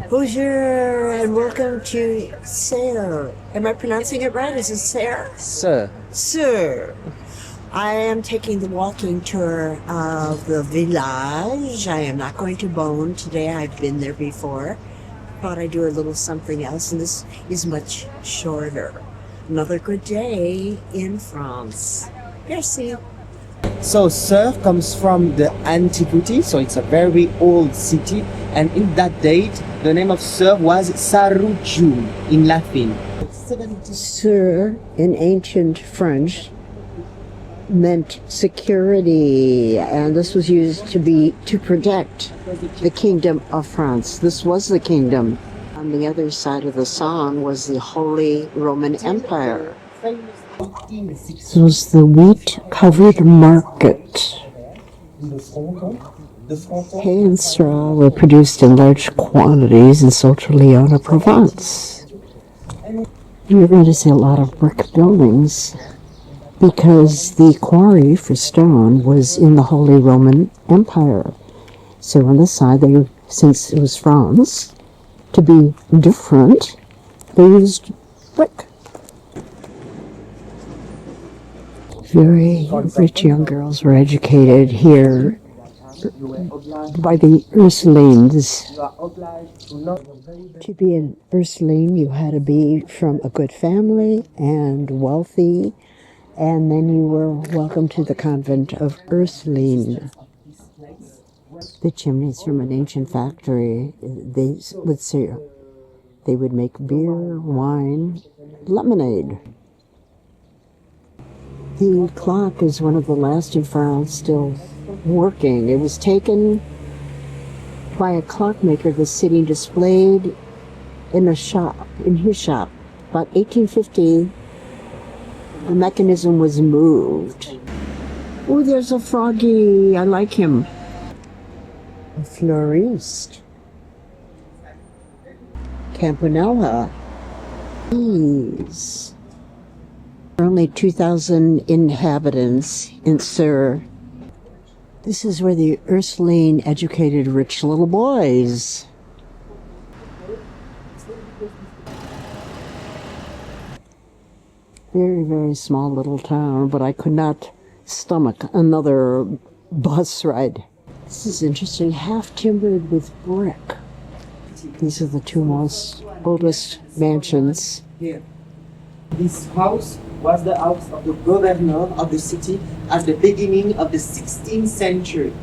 Bonjour and welcome to Seurre. Am I pronouncing it right? Is it Seurre? Sir, Seurre. I am taking the walking tour of the village. I am not going to Beaune today. I've been there before. Thought I'd do a little something else, and this is much shorter. Another good day in France. Merci. so Seurre comes from the antiquity, so it's a very old city, and in that date, the name of Seurre was Saruju in Latin. Seurre in ancient French meant security, and this was used to protect the kingdom of France. This was the kingdom. On the other side of the Seine was the Holy Roman Empire. This was the wheat-covered market. Hay and straw were produced in large quantities in Leone, Provence. You're going to see a lot of brick buildings because the quarry for stone was in the Holy Roman Empire. So on this side, since it was France, to be different, they used brick. Very rich young girls were educated here by the Ursulines. To be an Ursuline, you had to be from a good family and wealthy, and then you were welcome to the convent of Ursuline. The chimneys from an ancient factory, they would make beer, wine, lemonade. The clock is one of the last in France still working. It was taken by a clockmaker, the city displayed in his shop. About 1850, the mechanism was moved. Oh, there's a froggy. I like him. A fleuriste. Campanella. Bees. There are only 2,000 inhabitants in Seurre. This is where the Ursuline educated rich little boys. Very, very small little town, but I could not stomach another bus ride. This is interesting, half timbered with brick. These are the two most oldest mansions. Here. This house was the house of the governor of the city at the beginning of the 16th century.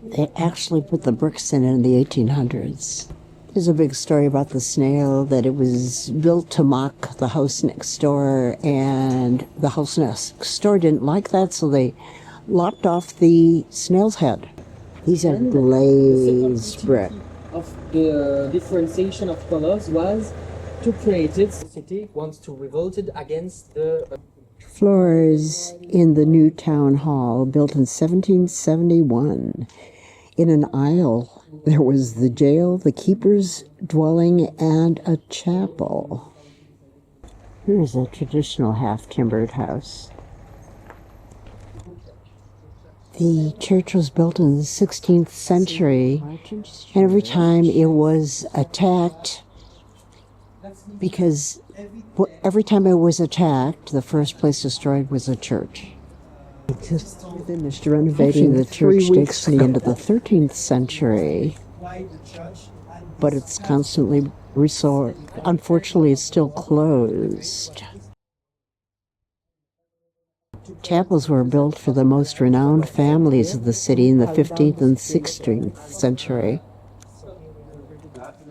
They actually put the bricks in the 1800s. There's a big story about the snail, that it was built to mock the house next door, and the house next door didn't like that, so they lopped off the snail's head. These are glazed brick. Of the differentiation of colors was to create it. The city wants to revolt against the Floors in the new town hall, built in 1771. In an aisle, there was the jail, the keeper's dwelling, and a chapel. Here's a traditional half-timbered house. The church was built in the 16th century, and every time it was attacked, because every time it was attacked, the first place destroyed was a church. Just finished renovating the church takes me into the 13th century, but it's constantly restored. Unfortunately, it's still closed. Chapels were built for the most renowned families of the city in the 15th and 16th century.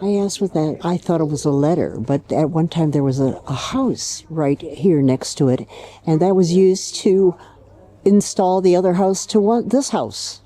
I asked what that, I thought it was a letter, but at one time there was a house right here next to it, and that was used to install the other house to this house.